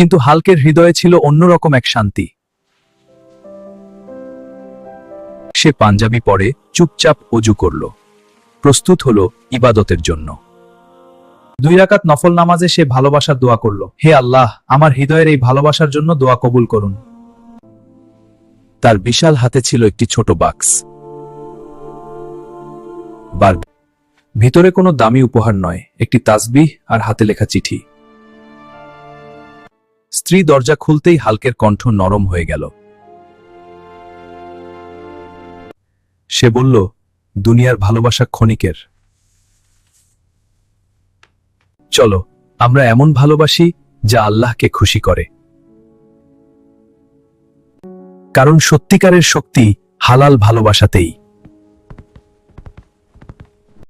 কিন্তু হাল্কের হৃদয়ে ছিল অন্যরকম এক শান্তি। সে পাঞ্জাবি পরে চুপচাপ অজু করল, প্রস্তুত হলো ইবাদতের জন্য। 2 রাকাত নফল নামাজে সে ভালোবাসার দোয়া করল, হে আল্লাহ, আমার হৃদয়ের এই ভালোবাসার জন্য দোয়া কবুল করুন। তার বিশাল হাতে ছিল একটি ছোট বাক্স, ভিতরে কোনো দামি উপহার নয়, একটি তাসবিহ আর হাতে লেখা চিঠি। স্ত্রী দরজা খুলতেই হাল্কের কণ্ঠ নরম হয়ে গেল। সে বলল, দুনিয়ার ভালোবাসা ক্ষণিকের, চলো আমরা এমন ভালোবাসি যা আল্লাহকে খুশি করে। কারণ সত্যিকারের শক্তি হালাল ভালোবাসাতেই।